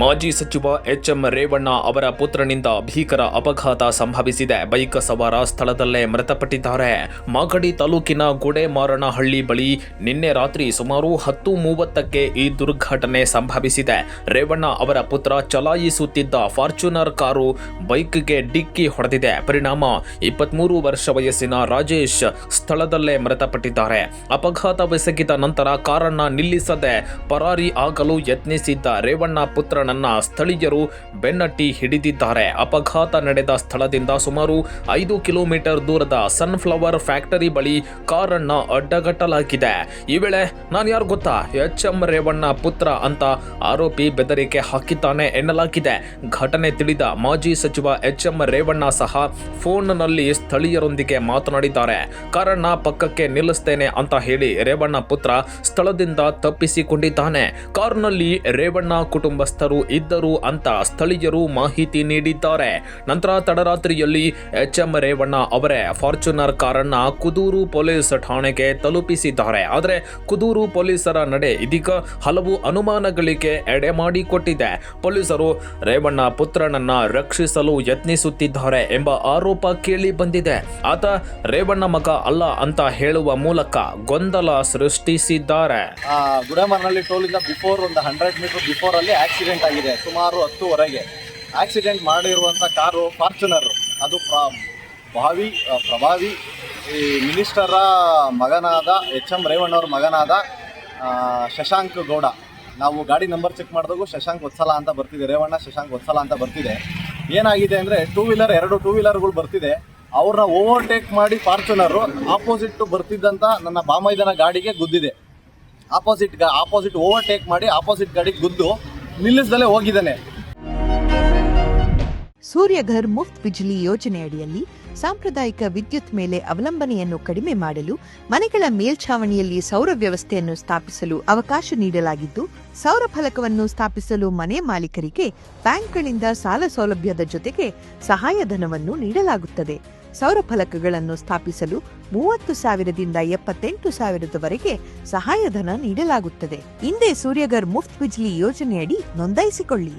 ಮಾಜಿ ಸಚಿವ ಎಚ್ಎಂ ರೇವಣ್ಣ ಅವರ ಪುತ್ರನಿಂದ ಭೀಕರ ಅಪಘಾತ ಸಂಭವಿಸಿದೆ. ಬೈಕ್ ಸವಾರ ಸ್ಥಳದಲ್ಲೇ ಮೃತಪಟ್ಟಿದ್ದಾರೆ. ಮಾಗಡಿ ತಾಲೂಕಿನ ಗುಡೆಮಾರನಹಳ್ಳಿ ಬಳಿ ನಿನ್ನೆ ರಾತ್ರಿ ಸುಮಾರು 10:30ಕ್ಕೆ ಈ ದುರ್ಘಟನೆ ಸಂಭವಿಸಿದೆ. ರೇವಣ್ಣ ಅವರ ಪುತ್ರ ಚಲಾಯಿಸುತ್ತಿದ್ದ ಫಾರ್ಚುನರ್ ಕಾರು ಬೈಕ್ಗೆ ಡಿಕ್ಕಿ ಹೊಡೆದಿದೆ. ಪರಿಣಾಮ 23 ವರ್ಷ ವಯಸ್ಸಿನ ರಾಜೇಶ್ ಸ್ಥಳದಲ್ಲೇ ಮೃತಪಟ್ಟಿದ್ದಾರೆ. ಅಪಘಾತವೆಸಗಿದ ನಂತರ ಕಾರನ್ನ ನಿಲ್ಲಿಸದೆ ಪರಾರಿ ಆಗಲು ಯತ್ನಿಸಿದ್ದ ರೇವಣ್ಣ ಪುತ್ರನನ್ನ ಸ್ಥಳೀಯರು ಬೆನ್ನಟ್ಟಿ ಹಿಡಿದಿದ್ದಾರೆ. ಅಪಘಾತ ನಡೆದ ಸ್ಥಳದಿಂದ ಸುಮಾರು 5 ಕಿಲೋಮೀಟರ್ ದೂರದ ಸನ್ಫ್ಲವರ್ ಫ್ಯಾಕ್ಟರಿ ಬಳಿ ಕಾರನ್ನ ಅಡ್ಡಗಟ್ಟಲಾಗಿದೆ. ಈ ವೇಳೆ ನಾನು ಯಾರು ಗೊತ್ತಾ, ಎಚ್ಎಂ ರೇವಣ್ಣ ಪುತ್ರ ಅಂತ ಆರೋಪಿ ಬೆದರಿಕೆ ಹಾಕಿದ್ದಾನೆ ಎನ್ನಲಾಗಿದೆ. ಘಟನೆ ತಿಳಿದ ಮಾಜಿ ಸಚಿವ ಎಚ್ಎಂ ರೇವಣ್ಣ ಸಹ ಫೋನ್ನಲ್ಲಿ ಸ್ಥಳೀಯರೊಂದಿಗೆ ಮಾತನಾಡಿದ್ದಾರೆ. ಕಾರನ್ನ ಪಕ್ಕಕ್ಕೆ ನಿಲ್ಲಿಸ್ತೇನೆ ಅಂತ ಹೇಳಿ ರೇವಣ್ಣ ಪುತ್ರ ಸ್ಥಳದಿಂದ ತಪ್ಪಿಸಿಕೊಂಡಿದ್ದಾನೆ. ಕಾರಿನಲ್ಲಿ ರೇವಣ್ಣ ಕುಟುಂಬಸ್ಥರು ಇದ್ದರು ಅಂತ ಸ್ಥಳೀಯರು ಮಾಹಿತಿ ನೀಡಿದ್ದಾರೆ. ನಂತರ ತಡರಾತ್ರಿಯಲ್ಲಿ ಎಚ್ಎಂ ರೇವಣ್ಣ ಅವರೇ ಫಾರ್ಚುನರ್ ಕಾರನ್ನ ಕುದೂರು ಪೊಲೀಸ್ ಠಾಣೆಗೆ ತಲುಪಿಸಿದ್ದಾರೆ. ಆದರೆ ಕುದೂರು ಪೊಲೀಸರ ನಡೆ ಇದೀಗ ಹಲವು ಅನುಮಾನಗಳಿಗೆ ಎಡೆ ಮಾಡಿಕೊಟ್ಟಿದೆ. ಪೊಲೀಸರು ರೇವಣ್ಣ ಪುತ್ರನನ್ನ ರಕ್ಷಿಸಲು ಯತ್ನಿಸುತ್ತಿದ್ದಾರೆ ಎಂಬ ಆರೋಪ ಕೇಳಿ ಬಂದಿದೆ. ಆತ ರೇವಣ್ಣ ಮಗ ಅಲ್ಲ ಅಂತ ಹೇಳುವ ಮೂಲಕ ಗೊಂದಲ ಸೃಷ್ಟಿಸಿದ್ದಾರೆ. ಗುಡೆಮಾರನಹಳ್ಳಿ ಟೋಲಿಂದ ಬಿಫೋರ್ ಒಂದು 100 ಮೀಟರ್ ಬಿಫೋರ್ ಅಲ್ಲಿ ಆಕ್ಸಿಡೆಂಟ್ ಆಗಿದೆ. ಸುಮಾರು 10:30ಗೆ ಆಕ್ಸಿಡೆಂಟ್ ಮಾಡಿರುವಂಥ ಕಾರು ಫಾರ್ಚುನರ್. ಅದು ಪ್ರಭಾವಿ ಈ ಮಿನಿಸ್ಟರ ಮಗನಾದ ಎಚ್ಎಂ ರೇವಣ್ಣವ್ರ ಮಗನಾದ ಶಶಾಂಕ್ ಗೌಡ. ನಾವು ಗಾಡಿ ನಂಬರ್ ಚೆಕ್ ಮಾಡಿದಾಗ ಶಶಾಂಕ್ ವತ್ಸಲ ಅಂತ ಬರ್ತಿದೆ, ರೇವಣ್ಣ ಶಶಾಂಕ್ ವತ್ಸಲ ಅಂತ ಬರ್ತಿದೆ. ಏನಾಗಿದೆ ಅಂದರೆ 2 ಟೂ ವೀಲರ್ಗಳು ಬರ್ತಿದೆ. ಅವ್ರನ್ನ ಓವರ್ಟೇಕ್ ಮಾಡಿ ಫಾರ್ಚುನರು ಆಪೋಸಿಟ್ ಬರ್ತಿದ್ದಂಥ ನನ್ನ ಬಾಮೈದನ ಗಾಡಿಗೆ ಗುದ್ದಿದೆ. ಆಪೋಸಿಟ್ ಓವರ್ಟೇಕ್ ಮಾಡಿ ಆಪೋಸಿಟ್ ಗಾಡಿಗೆ ಗುದ್ದು ನಿಲ್ಲಿಸದಲ್ಲೇ ಹೋಗಿದ್ದಾನೆ. ಸೂರ್ಯಘರ್ ಮುಫ್ತ್ ಬಿಜ್ಲಿ ಯೋಜನೆಯಡಿಯಲ್ಲಿ ಸಾಂಪ್ರದಾಯಿಕ ವಿದ್ಯುತ್ ಮೇಲೆ ಅವಲಂಬನೆಯನ್ನು ಕಡಿಮೆ ಮಾಡಲು ಮನೆಗಳ ಮೇಲ್ಛಾವಣಿಯಲ್ಲಿ ಸೌರ ವ್ಯವಸ್ಥೆಯನ್ನು ಸ್ಥಾಪಿಸಲು ಅವಕಾಶ ನೀಡಲಾಗಿದ್ದು, ಸೌರ ಫಲಕವನ್ನು ಸ್ಥಾಪಿಸಲು ಮನೆ ಮಾಲೀಕರಿಗೆ ಬ್ಯಾಂಕ್ಗಳಿಂದ ಸಾಲ ಸೌಲಭ್ಯದ ಜೊತೆಗೆ ಸಹಾಯಧನವನ್ನು ನೀಡಲಾಗುತ್ತದೆ. ಸೌರ ಫಲಕಗಳನ್ನು ಸ್ಥಾಪಿಸಲು 30,000ದಿಂದ 78,000ವರೆಗೆ ಸಹಾಯಧನ ನೀಡಲಾಗುತ್ತದೆ. ಹಿಂದೆ ಸೂರ್ಯಘರ್ ಮುಫ್ತ್ ಬಿಜ್ಲಿ ಯೋಜನೆಯಡಿ ನೋಂದಾಯಿಸಿಕೊಳ್ಳಿ.